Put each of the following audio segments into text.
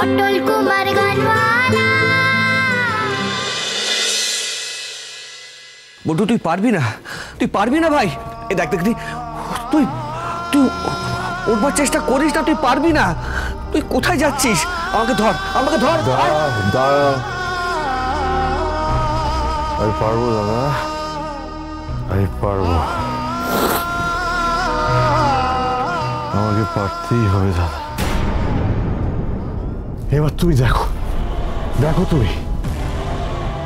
পটল কুমার গানওয়ালা। বল্টু তুই পারবি না, তুই পারবি না ভাই। এ দেখ দেখ তুই তুই উঠবার চেষ্টা করিস না, তুই পারবি না। তুই কোথায় যাচ্ছিস? আমাকে ধর, আমাকে ধর। দাঁড়া, আমি পারবো দাদা, আমি পারবো, আমাকে পারতেই হবে দাদা। এবার তুমি দেখো, দেখো তুমি,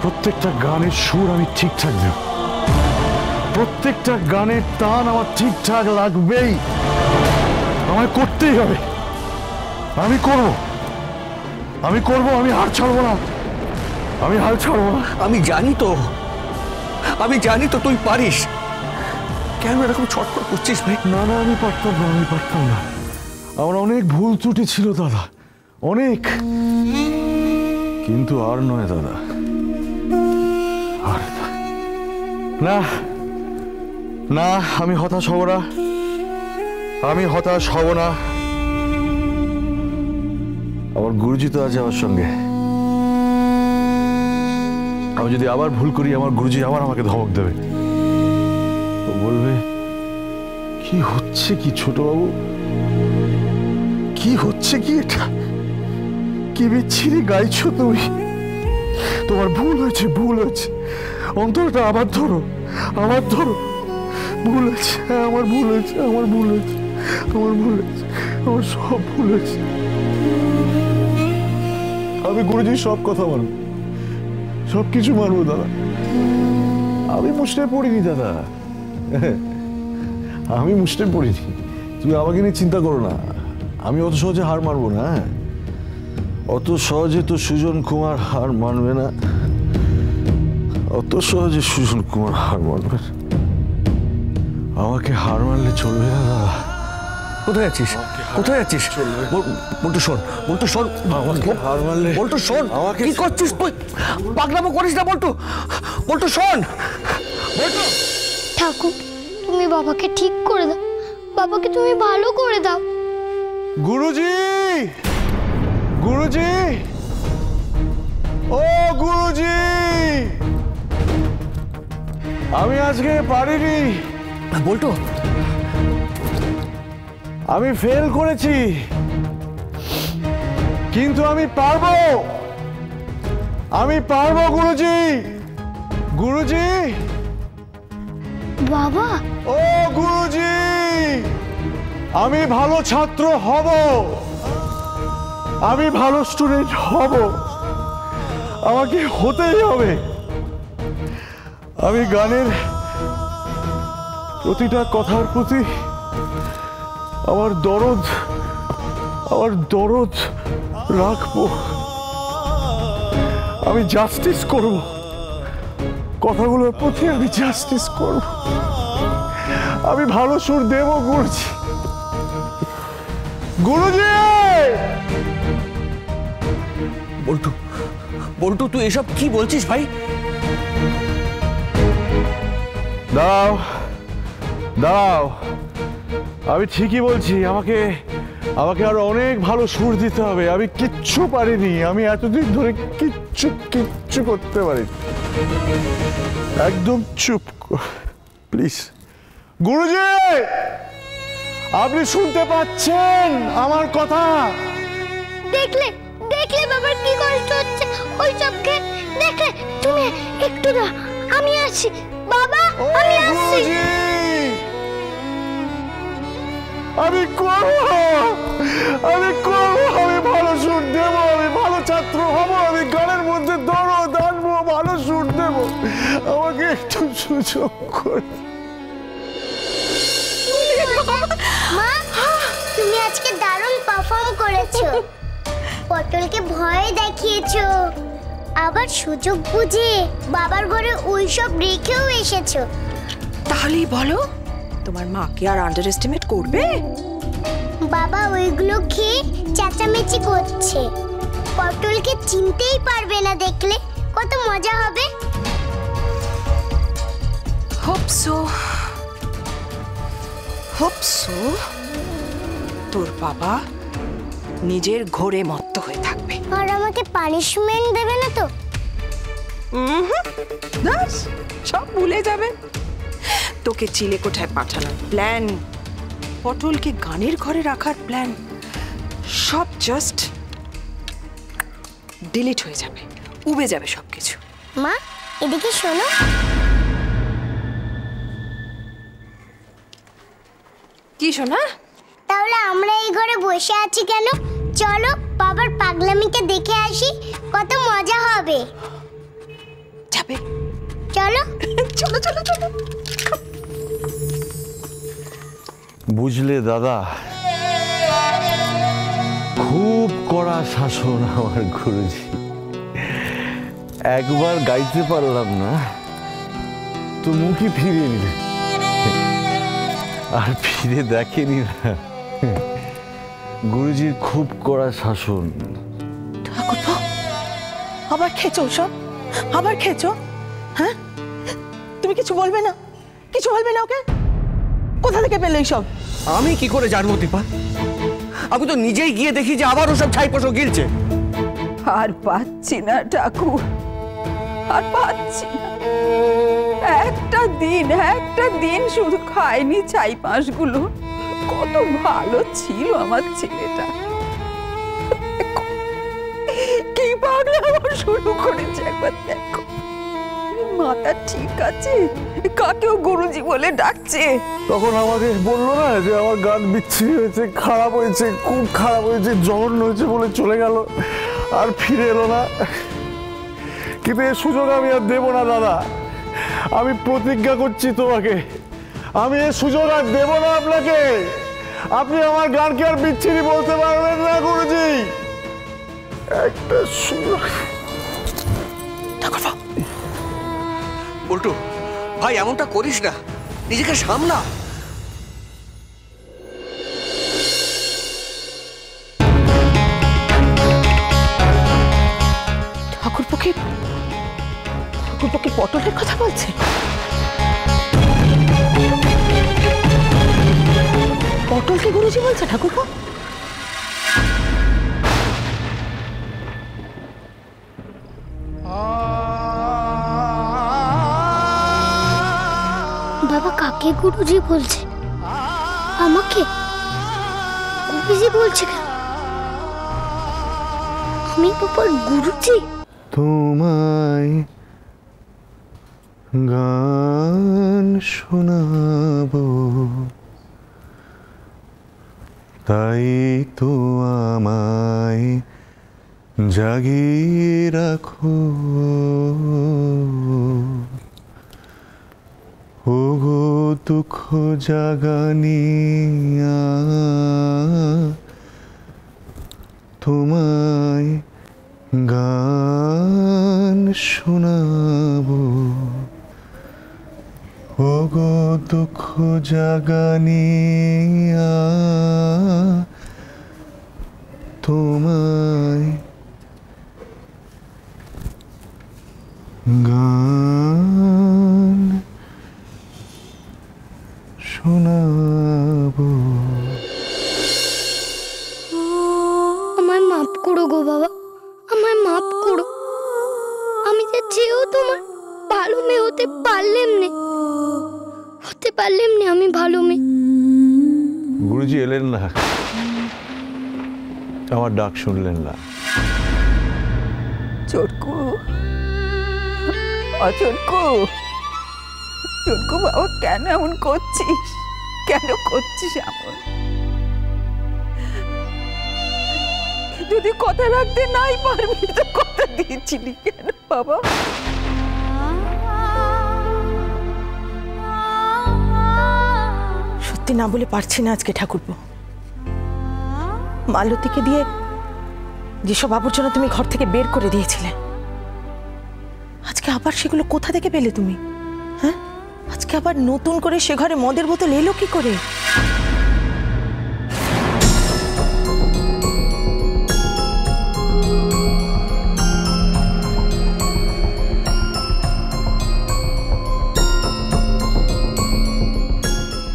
প্রত্যেকটা গানের সুর আমি ঠিকঠাক দেব, প্রত্যেকটা গানের টান আমার ঠিকঠাক লাগবেই, আমায় করতেই হবে। আমি করব, আমি করব, আমি হাল ছাড়বো না, আমি হাল ছাড়বো না। আমি জানি তো, আমি জানি তো তুই পারিস। কেন এরকম ছটফট করছিস ভাই? না না, আমি পারতাম না, আমি পারতাম না। আমার অনেক ভুল ত্রুটি ছিল দাদা, অনেক, কিন্তু আর নয় দাদা, আর না না, আমি হতাশ হব না, আমি হতাশ হব না। আমার গুরুজি তো আছে আমার সঙ্গে, আমি যদি আবার ভুল করি আমার গুরুজি আবার আমাকে ধমক দেবে, ও বলবে কি হচ্ছে কি ছোট বাবু, কি হচ্ছে কি, এটা কি বিচ্ছিরি গাইছো তুমি, তোমার ভুল হয়েছে, ভুল হয়েছে, অন্তরটা আবার ধরো, আবার ধরো, ভুল হয়েছে, হ্যাঁ আমার ভুল হয়েছে, আমার ভুল হয়েছে, আমার ভুল হয়েছে, আমার সব ভুল হয়েছে। আমি গুরুজির সব কথা মানব, সব কিছু মানবো দাদা, আমি মুষ্টে পড়িনি দাদা, আমি মুষ্টে পড়িনি, তুমি আমাকে নিয়ে চিন্তা করো না, আমি অত সহজে হার মানবো না, অত সহজে তো সুজন কুমার হার মানবে না, অত সহজে সুজন কুমার হার মানবে না, আমাকে হার মানলে চলবে না দাদা। কোথায় যাচ্ছিস, কোথায় যাচ্ছিস? বল্টু শোন, বল্টু শোন, আমাকে হার মানলে, বল্টু শোন, আমাকে কি করছিস তুই? পাগলামো করিস না বল্টু, বল্টু শোন, বল্টু। ঠাকুর তুমি বাবাকে ঠিক করে দাও, বাবাকে তুমি ভালো করে দাও। গুরুজি, গুরুজি, ও গুরুজি, আমি আজকে পারিনি। বল্টু, আমি ফেল করেছি, কিন্তু আমি পারবো, আমি পারবো গুরুজি, গুরুজি, বাবা। ও গুরুজি, আমি ভালো ছাত্র হব, আমি ভালো স্টুডেন্ট হব, আমাকে হতেই হবে। আমি গানের প্রতিটা কথার প্রতি আমার দরদ রাখবো, আমি জাস্টিস করব, কথাগুলোর প্রতি আমি জাস্টিস করব, আমি ভালো সুর দেব গুরুজি, গুরুজি। বল্টু, বল্টু তুই এসব কি বলছিস ভাই? দাও দাও, আমি ঠিকই বলছি, আমাকে আমাকে আরো অনেক ভালো সুর দিতে হবে, আমি কিচ্ছু পারিনি, আমি এতদিন ধরে কিচ্ছু করতে পারিনি, একদম চুপ, প্লিজ। গুরুজি, আপনি শুনতে পাচ্ছেন আমার কথা? দেখলে দেখলে বাবার কি কষ্ট হচ্ছে ওই সবকে দেখলে, তুমি একটু না, আমি আসি বাবা, আমি আসছি। আমি করবো, আমি করবো, আমি ভালো সুর দেব, আমি ভালো ছাত্র হব, আমি গানের মধ্যে দরদ আনবো, ভালো সুর দেব, আমাকে একটু সুযোগ করে। মা, তুমি আজকে দারুণ পারফর্ম করেছো, পটলকে ভয় দেখিয়েছো, আবার সুযোগ বুঝে বাবার ঘরে ওইসব রেখেও এসেছো। তাহলেই বলো, তোমার মাকে আর আন্ডার এস্টিমেট করবে? বাবা ওইগুলো খেয়ে চেঁচামেচি করছে, পটলকে চিনতেই পারবে না, দেখলে কত মজা হবে। হোপ সো তোর বাবা নিজের ঘোরে মত্ত হয়ে থাকবে। আর আমাকে পানিশমেন্ট দেবে না তো? ব্যাস সব ভুলে যাবে। তোকে চিলেকোঠায় পাঠানোর প্ল্যান, পটলকে গানের ঘরে রাখার প্ল্যান, সব জাস্ট ডিলিট হয়ে যাবে, উবে যাবে সবকিছু। মা এদিকে শোনো। কি শোনা? তাহলে আমরা এই ঘরে বসে আছি কেন? চলো বাবার পাগলামিকে দেখে আসি, কত মজা হবে। যাবে? চলো চলো চলো চলো। বুঝলে দাদা, খুব কড়া শাসন আমার গুরুজি। একবার গাইতে পারলাম না তো মুখই ফিরিয়ে নিলে, আর ফিরে দেখেনি না। গুরুজির খুব কড়া শাসন। ঠাকুরপো, আবার খেয়েছো সব? আবার খেয়েছো? হ্যাঁ, তুমি কিছু বলবে না? কিছু বলবে না ওকে? কোথা থেকে পেলে এইসব? আমি কি করে জানবো দীপা? আমি তো নিজেই গিয়ে দেখি যে আবার ওসব ছাই পোষো গিলছে। আর পাচ্ছি না ঠাকুর, আর পাচ্ছি না। একটা দিন শুধু খায়নি ছাই পাঁশগুলো। কত ভালো ছিল আমার ছেলেটা। কি পাগলা আবার শুরু করেছে, একবার দেখো। মাথা ঠিক আছে? কাকেও গুরুজি বলে ডাকছে। তখন আমাকে বললো না যে আমার গান বিচ্ছিরি হয়েছে, খারাপ হয়েছে, খুব খারাপ হয়েছে, জঘন্য হয়েছে বলে চলে গেল, আর ফিরে এলো না। কিন্তু এই সুযোগ আমি আর দেবো না দাদা। আমি প্রতিজ্ঞা করছি তোমাকে, আমি এই সুযোগ আর দেবো না আপনাকে। আপনি আমার গানকে আর বিচ্ছিরি বলতে পারবেন না গুরুজি। একটা সুযোগ। বল্টু ভাই, এমনটা করিস না, নিজেকে সামলা। ঠাকুরপোকে পটলের কথা বলছে? পটলকে গুরুজি বলছে ঠাকুরপো? বাবা কাকে গুরুজি বলছে? আমাকে গুরুজি বলছে কেন? আমি বাবার গুরুজি? তোমায় গান শোনাবো, তাই তো আমায় জাগিয়ে রাখো। ওগো দুঃখ জাগানিয়া, তোমায় গান শোনাবো। ওগো দুঃখ জাগানিয়া, তোমায় গান শোনাবো। আমায় মাফ করো গো বাবা, আমায় মাফ করো। আমি যে চেয়েও তোমার ভালো মেয়ে হতে পারলেম না, আমি ভালো মেয়ে। গুরুজি এলেন না, আমার ডাক শুনলেন না। চটকু, অচটকু, চটকু বাবা, কেন এমন করছিস? কেন করছিস এমন? যদি কথা রাখতে নাই পারবি তো কথা দিয়েছিলি কেন বাবা? সত্যি না বলে পারছি না আজকে ঠাকুরপো। মালতীকে দিয়ে যেসব আবর্জনা তুমি ঘর থেকে বের করে দিয়েছিলে, আজকে আবার সেগুলো কোথা থেকে পেলে তুমি? হ্যাঁ, আজকে আবার নতুন করে সে ঘরে মদের বোতল এলো কি করে?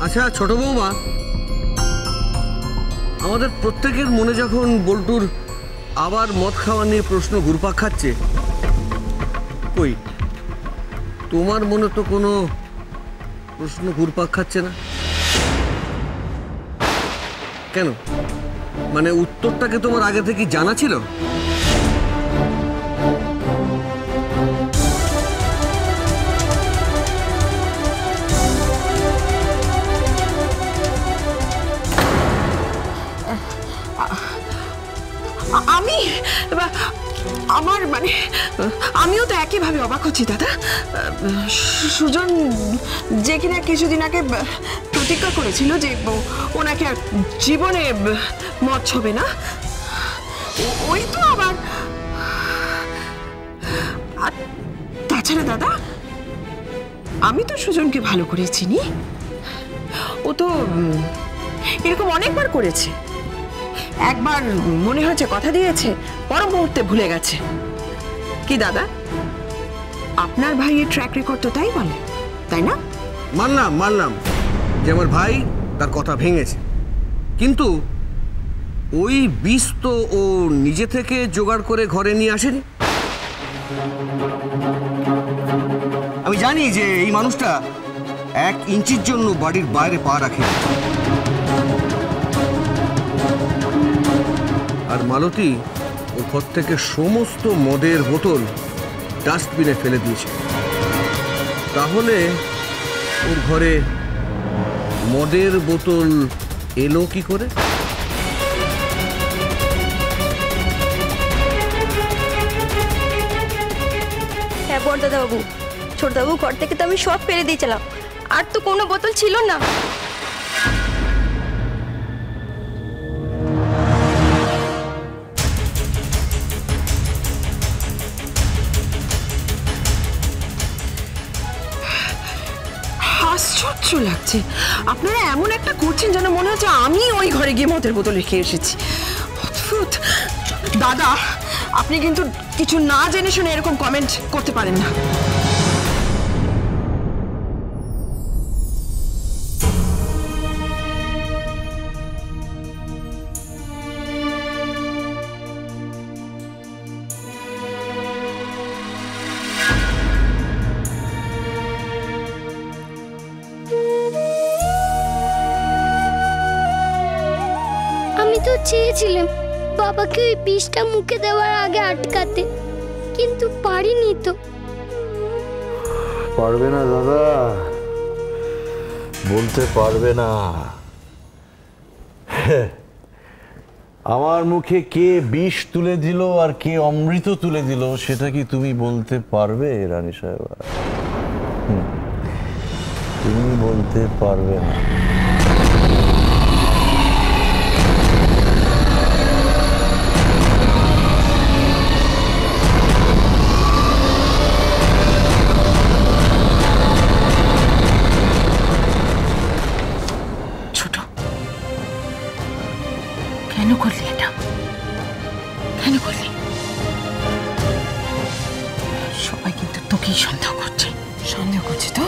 আচ্ছা ছোট বৌমা, আমাদের প্রত্যেকের মনে যখন বল্টুর আবার মদ খাওয়া নিয়ে প্রশ্ন ঘুরপাক খাচ্ছে, কই তোমার মনে তো কোনো প্রশ্ন ঘুরপাক খাচ্ছে না কেন? মানে উত্তরটাকে তোমার আগে থেকে জানা ছিল? আমি আমার মানে আমিও তো একইভাবে অবাক হচ্ছি দাদা। সুজন যে কিনা কিছুদিন আগে প্রতিজ্ঞা করেছিল যে ওনাকে আর জীবনে মদ ছবে না, ওই তো আবার। আর তাছাড়া দাদা, আমি তো সুজনকে ভালো করে চিনি। ও তো এরকম অনেকবার করেছে। একবার মনে হয়েছে কথা দিয়েছে, পর মুহূর্তে ভুলে গেছে। কি দাদা, আপনার ভাইয়ের ট্র্যাক রেকর্ড তো তাই বলে, তাই না? মানলাম যে আমার ভাই তার কথা ভেঙেছে, কিন্তু ওই বিষ তো ও নিজে থেকে জোগাড় করে ঘরে নিয়ে আসেনি। আমি জানি যে এই মানুষটা 1 ইঞ্চির জন্য বাড়ির বাইরে পা রাখে। আর মালতী ওর ঘর থেকে সমস্ত মদের বোতল ডাস্টবিনে ফেলে দিয়েছে। তাহলে ওর ঘরে মদের বোতল এলো কি করে? হ্যাঁ বড়দাদাবাবু, ছোটদাবু ঘর থেকে তো আমি সব ফেলে দিয়েছিলাম, আর তো কোনো বোতল ছিল না। আশ্চর্য লাগছে, আপনারা এমন একটা করছেন যেন মনে হচ্ছে আমি ওই ঘরে গিয়ে মদের বোতল রেখে এসেছি। অদ্ভুত। দাদা, আপনি কিন্তু কিছু না জেনে শুনে এরকম কমেন্ট করতে পারেন না। আমি তো চেয়েছিলাম বাবাকে ওই বিষটা মুখে দেওয়ার আগে আটকাতে, কিন্তু পারিনি তো। পারবে না দাদা, বলতে পারবে না। আমার মুখে কে বিষ তুলে দিল আর কে অমৃত তুলে দিল সেটা কি তুমি বলতে পারবে রানী সাহেবা? তুমি বলতে পারবে না। কেন করলি এটা? কেন করলি? সবাই কিন্তু তোকেই সন্দেহ করছে। সন্দেহ করছে তো?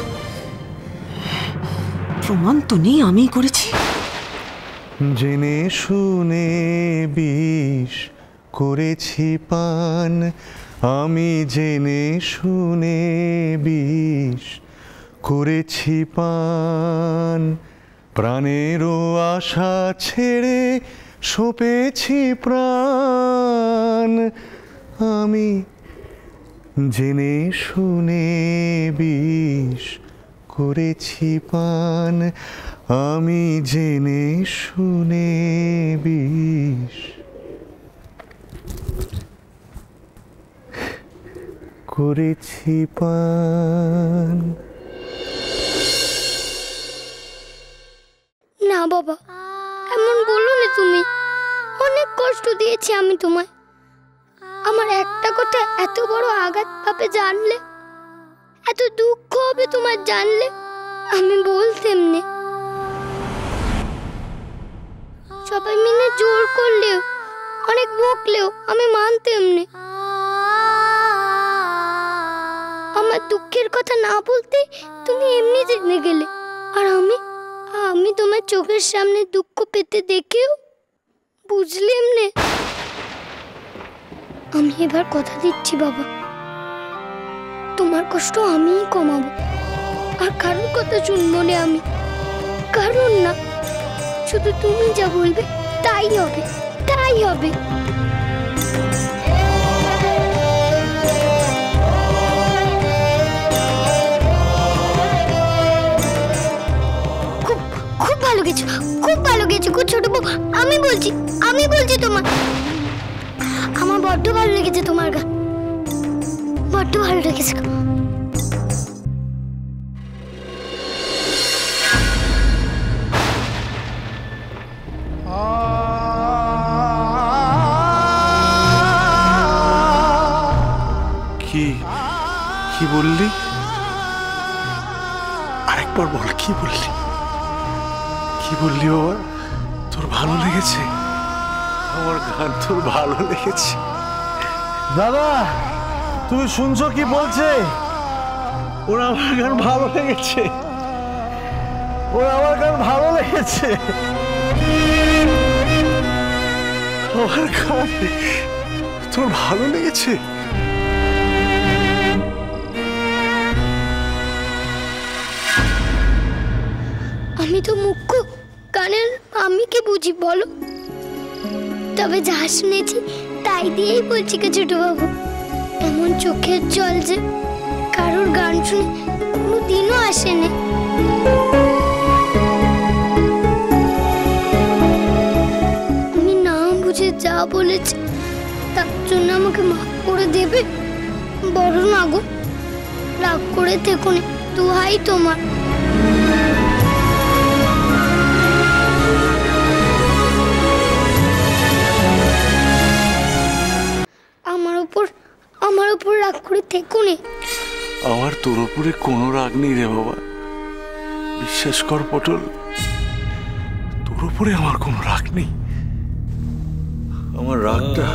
প্রমাণ তো নেই আমিই করেছি। জেনে শুনে বিষ করেছি পান, আমি জেনে শুনে বিষ করেছি পান, প্রাণেরও আশা ছেড়ে সঁপেছি প্রাণ, আমি জেনে শুনে বিষ করেছি পান, আমি জেনে শুনে বিষ করেছি পান। না বাবা, এমন বলো না তুমি। অনেক কষ্ট দিয়েছি আমি তোমায়। আমার একটা কথা এত বড় আঘাত পাবে জানলে, এত দুঃখ হবে তোমার জানলে, আমি বলতাম না। সবাই মিলে জোর করলেও, অনেক বকলেও আমি মানতাম না। আমার দুঃখের কথা না বলতে তুমি এমনি জেনে গেলে, আর আমি তোমার চোখের সামনে দুঃখ পেতে দেখেও বুঝলি এমনি? আমি এবার কথা দিচ্ছি বাবা, তোমার কষ্ট আমিই কমাবো, আর কারোর কথা শুনবো না আমি, কারণ না, শুধু তুমি যা বলবে তাই হবে, তাই হবে। খুব খুব ভালো গেছো, খুব ভালো গেছো গো ছোট বউ। আমি বলছি তোমার, আমার বড্ড ভালো লেগেছে তোমার গান, বড্ড ভালো লেগেছে। কি কি বললি? আরেকবার বল, কি বললি? কি বললি বাবা? তোর ভালো লেগেছে? আমার গান তোর ভালো লেগেছে? দাদা, তুমি শুনছো কি বলছে? ওর আমার গান ভালো লেগেছে, ওর আমার গান ভালো লেগেছে, আমার গান তোর ভালো লেগেছে? আমি তো মুখ্য গানের, আমি কি বুঝি বলো? তবে যা শুনেছি তাই দিয়েই বলছি কে ছোট বাবু, এমন চোখের জল যে কারোর গান শুনে কোনোদিনও আসেনি। আমি না বুঝে যা বলেছি তার জন্য আমাকে মাফ করে দেবে? বড় না গো, রাগ করে থেকো না, দোহাই তোমার। আমার উপর রাগ করে থেকো না। আমার তোর উপরে কোনো রাগ নেই রে বাবা, বিশ্বাস কর পটল, তোর উপরে আমার কোনো রাগ নেই। আমার রাগটা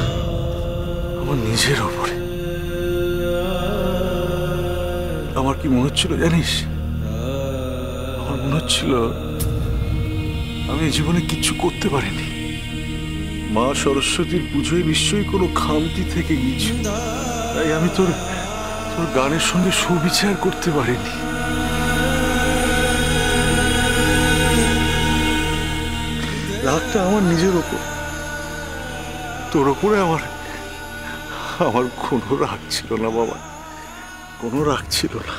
আমার নিজের উপরে। আমার কি মনে হচ্ছিল জানিস? আমার মনে হচ্ছিল আমি জীবনে কিচ্ছু করতে পারিনি, মা সরস্বতীর পুজোয় নিশ্চয়ই কোনো খামতি থেকে গিয়েছিল, তাই আমি তোর গানের সঙ্গে সুবিচার করতে পারিনি। রাগটা আমার নিজের ওপর, তোর ওপরে আমার কোনো রাগ ছিল না বাবা, কোনো রাগ ছিল না।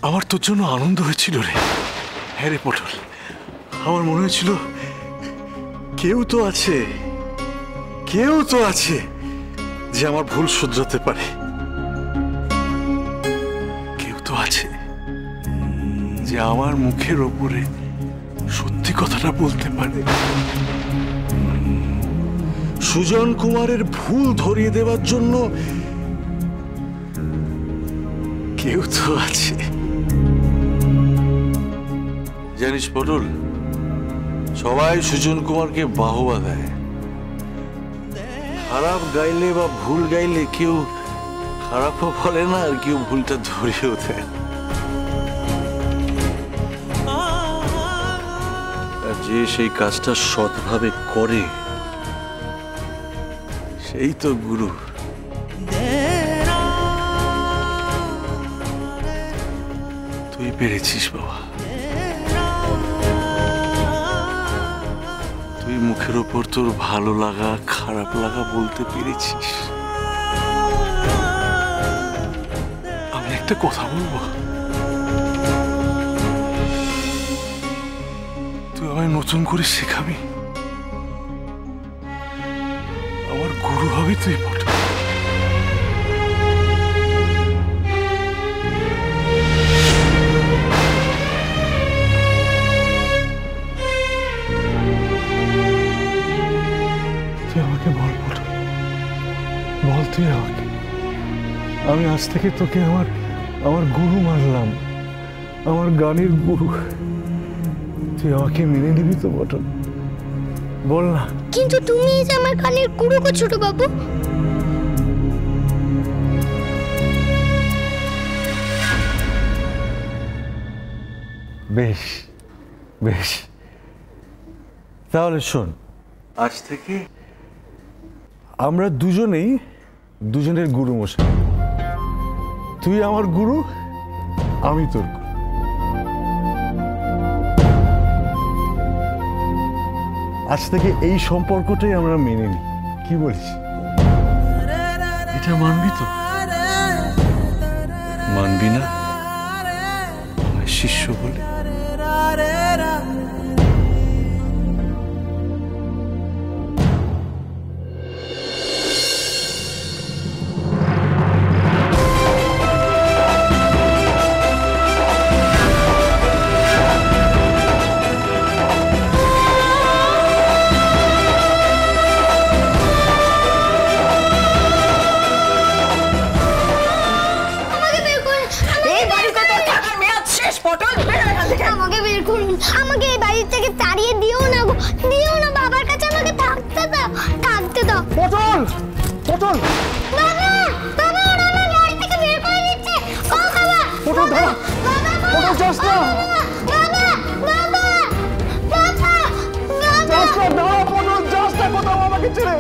আমার তোর জন্য আনন্দ হয়েছিল রে। হ্যাঁ রে পটল, আমার মনে হয়েছিল কেউ তো আছে যে আমার ভুল শুধরাতে পারে, কেউ তো আছে যে আমার মুখের ওপরে সত্যি কথাটা বলতে পারে, সুজন কুমারের ভুল ধরিয়ে দেওয়ার জন্য কেউ তো আছে। জানিস পটল, সবাই সুজন কুমারকে বাহবা দেয়, খারাপ গাইলে বা ভুল গাইলে কেউ খারাপও বলে না, আর কেউ ভুলটা ধরেও দেয়। আর যে সেই কাজটা সৎভাবে করে সেই তো গুরু। তুই পেরেছিস বাবা, তুই মুখের ওপর তোর ভালো লাগা খারাপ লাগা বলতে পেরেছিস। আমি একটা কথা বলবো, তুই আমায় নতুন করে শেখাবি, আমার গুরু হবি তুই পটল। তুই আমাকে বল পটল, বল তুই আমাকে, আমি আজ থেকে তোকে আমার গুরু মানলাম, আমার গানের গুরু, তুই আমাকে মেনে নিবি তো পটল? বল না। কিন্তু তুমি যে আমার গানের গুরু গো ছোট বাবু। বেশ বেশ, তাহলে শোন, আজ থেকে আমরা দুজনেই দুজনের গুরু মশাই। তুই আমার গুরু, আমি তোর গুরু। আজ থেকে এই সম্পর্কটাই আমরা মেনে নিই, কি বলিস? এটা মানবি তো? মানবি না শিষ্য বলে? আমাকে বের করুন, আমাকে এই বাড়ি থেকে তাড়িয়ে দিও না গো, দিও না, বাবার কাছে আমাকে থাকতে দাও, থাকতে দাও। পটল, পটল, বাবা, বাবা ওরা আমার বাড়ি থেকে বের করে দিচ্ছে। ও বাবা, পটল ধর, পটল যাস না, বাবা, বাবা, বাবা, যাস না, দাঁড়া পটল, যাস না কোথাও আমাকে ছেড়ে।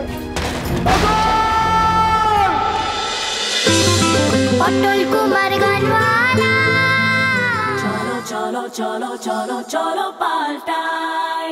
পটল কুমার গানওয়ালা। চলো চলো চলো চলো চলো পাল্টাই।